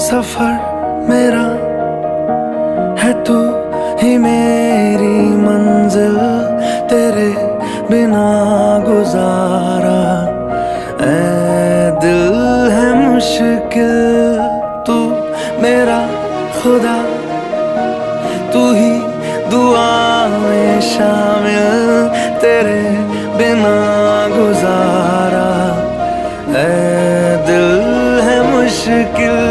सफर मेरा है तू ही मेरी मंजिल, तेरे बिना गुजारा ऐ दिल है मुश्किल। तू मेरा खुदा, तू ही दुआ में शामिल, तेरे बिना गुजारा ऐ दिल है मुश्किल।